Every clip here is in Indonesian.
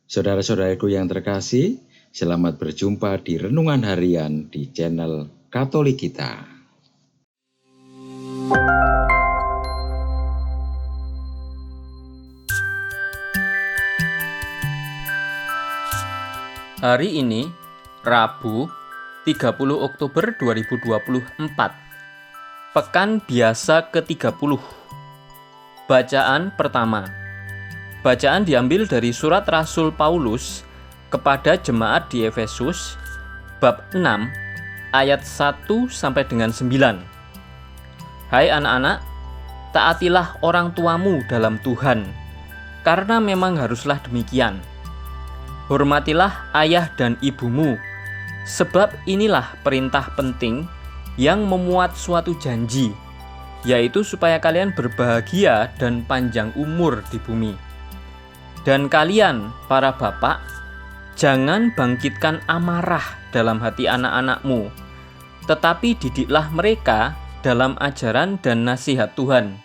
Saudara-saudaraku yang terkasih, selamat berjumpa di Renungan Harian di channel Katolik kita. Hari ini, Rabu, 30 Oktober 2024. Pekan biasa ke-30. Bacaan pertama. Bacaan diambil dari surat Rasul Paulus kepada jemaat di Efesus, bab 6, ayat 1 sampai dengan 9. Hai anak-anak, taatilah orang tuamu dalam Tuhan, karena memang haruslah demikian. Hormatilah ayah dan ibumu, sebab inilah perintah penting yang memuat suatu janji, yaitu supaya kalian berbahagia dan panjang umur di bumi. Dan kalian, para bapak, jangan bangkitkan amarah dalam hati anak-anakmu, tetapi didiklah mereka dalam ajaran dan nasihat Tuhan.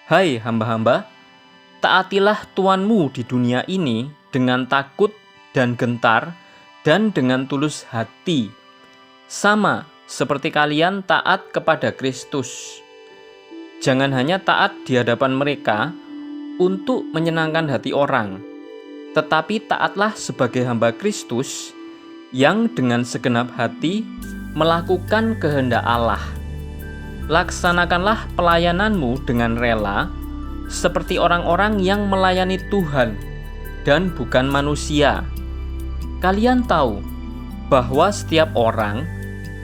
Hai hamba-hamba, taatilah Tuanmu di dunia ini dengan takut dan gentar dan dengan tulus hati, sama seperti kalian taat kepada Kristus. Jangan hanya taat di hadapan mereka untuk menyenangkan hati orang, tetapi taatlah sebagai hamba Kristus yang dengan segenap hati melakukan kehendak Allah. Laksanakanlah pelayananmu dengan rela, seperti orang-orang yang melayani Tuhan dan bukan manusia. Kalian tahu bahwa setiap orang,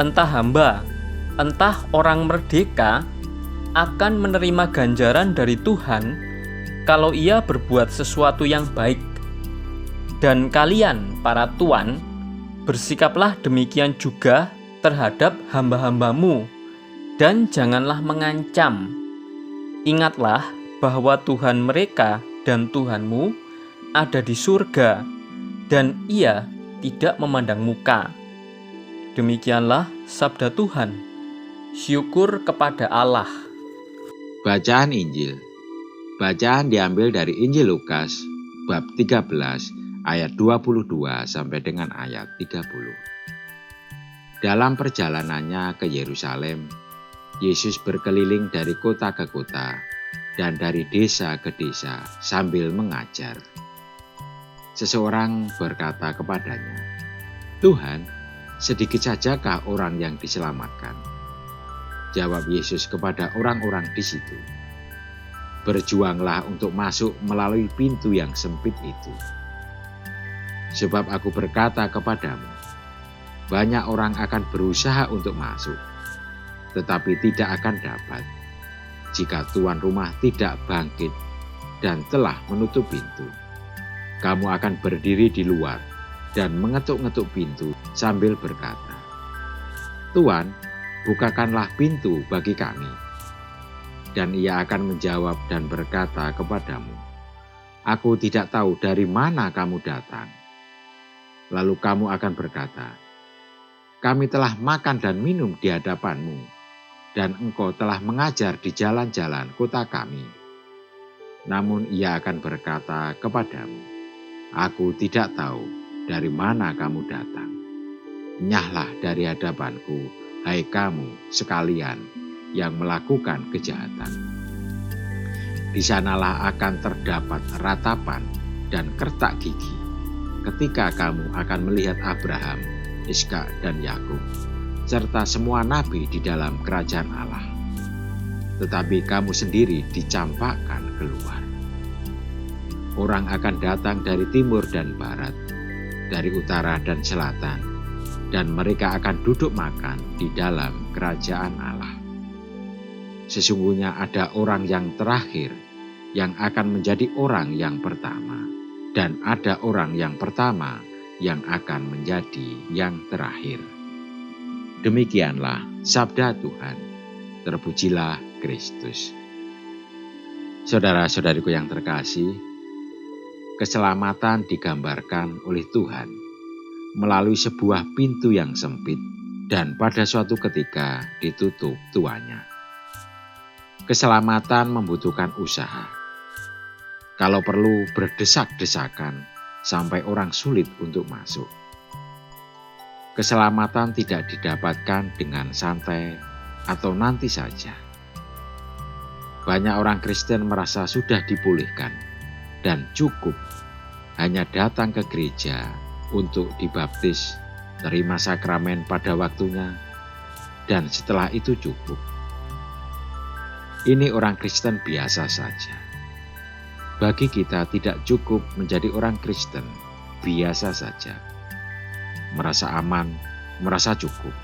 entah hamba, entah orang merdeka, akan menerima ganjaran dari Tuhan kalau ia berbuat sesuatu yang baik. Dan kalian, para tuan, bersikaplah demikian juga terhadap hamba-hambamu, dan janganlah mengancam. Ingatlah bahwa Tuhan mereka dan Tuhanmu ada di surga, dan Ia tidak memandang muka. Demikianlah sabda Tuhan. Syukur kepada Allah. Bacaan Injil. Bacaan diambil dari Injil Lukas, bab 13, ayat 22 sampai dengan ayat 30. Dalam perjalanannya ke Yerusalem, Yesus berkeliling dari kota ke kota dan dari desa ke desa sambil mengajar. Seseorang berkata kepadanya, "Tuhan, sedikit sajakah orang yang diselamatkan?" Jawab Yesus kepada orang-orang di situ, "Berjuanglah untuk masuk melalui pintu yang sempit itu. Sebab aku berkata kepadamu, banyak orang akan berusaha untuk masuk, tetapi tidak akan dapat, jika tuan rumah tidak bangkit dan telah menutup pintu. Kamu akan berdiri di luar dan mengetuk-ngetuk pintu sambil berkata, 'Tuan, bukakanlah pintu bagi kami.' Dan ia akan menjawab dan berkata kepadamu, 'Aku tidak tahu dari mana kamu datang.' Lalu kamu akan berkata, 'Kami telah makan dan minum di hadapanmu, dan engkau telah mengajar di jalan-jalan kota kami.' Namun ia akan berkata kepadamu, 'Aku tidak tahu dari mana kamu datang. Enyahlah dari hadapanku, hai kamu sekalian yang melakukan kejahatan.' Di sanalah akan terdapat ratapan dan kertak gigi ketika kamu akan melihat Abraham, Ishak dan Yakub, serta semua nabi di dalam kerajaan Allah. Tetapi kamu sendiri dicampakkan keluar. Orang akan datang dari timur dan barat, dari utara dan selatan, dan mereka akan duduk makan di dalam kerajaan Allah. Sesungguhnya ada orang yang terakhir yang akan menjadi orang yang pertama, dan ada orang yang pertama yang akan menjadi yang terakhir." Demikianlah sabda Tuhan. Terpujilah Kristus. Saudara-saudariku yang terkasih, keselamatan digambarkan oleh Tuhan melalui sebuah pintu yang sempit dan pada suatu ketika ditutup tuannya. Keselamatan membutuhkan usaha. Kalau perlu berdesak-desakan sampai orang sulit untuk masuk. Keselamatan tidak didapatkan dengan santai atau nanti saja. Banyak orang Kristen merasa sudah dipulihkan dan cukup hanya datang ke gereja untuk dibaptis, terima sakramen pada waktunya, dan setelah itu cukup. Ini orang Kristen biasa saja. Bagi kita tidak cukup menjadi orang Kristen biasa saja. Merasa aman, merasa cukup.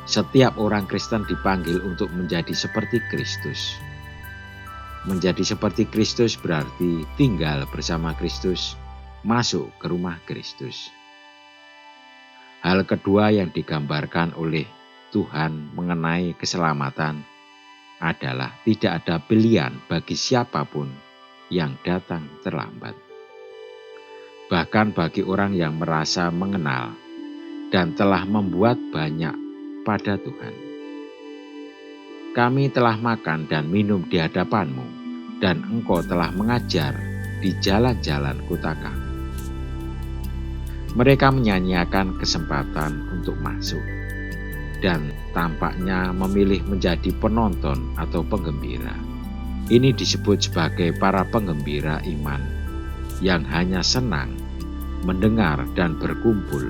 Setiap orang Kristen dipanggil untuk menjadi seperti Kristus. Menjadi seperti Kristus berarti tinggal bersama Kristus, masuk ke rumah Kristus. Hal kedua yang digambarkan oleh Tuhan mengenai keselamatan adalah tidak ada pilihan bagi siapapun yang datang terlambat. Bahkan bagi orang yang merasa mengenal dan telah membuat banyak pada Tuhan. Kami telah makan dan minum di hadapanmu, dan engkau telah mengajar di jalan-jalan kota kami. Mereka menyanyiakan kesempatan untuk masuk, dan tampaknya memilih menjadi penonton atau penggembira. Ini disebut sebagai para penggembira iman yang hanya senang mendengar dan berkumpul,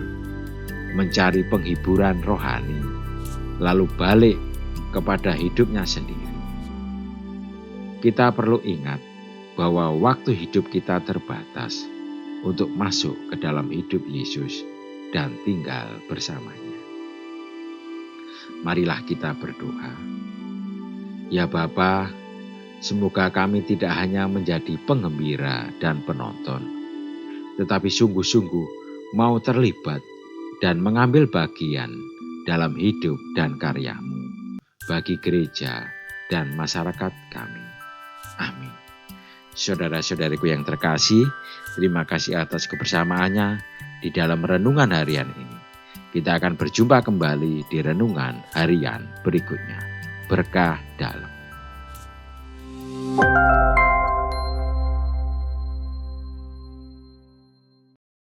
mencari penghiburan rohani, lalu balik kepada hidupnya sendiri. Kita perlu ingat bahwa waktu hidup kita terbatas untuk masuk ke dalam hidup Yesus dan tinggal bersamanya. Marilah kita berdoa. Ya Bapa, semoga kami tidak hanya menjadi penggembira dan penonton, tetapi sungguh-sungguh mau terlibat dan mengambil bagian dalam hidup dan karya-Mu bagi gereja dan masyarakat kami. Amin. Saudara-saudariku yang terkasih, terima kasih atas kebersamaannya di dalam renungan harian ini. Kita akan berjumpa kembali di renungan harian berikutnya. Berkah dalam.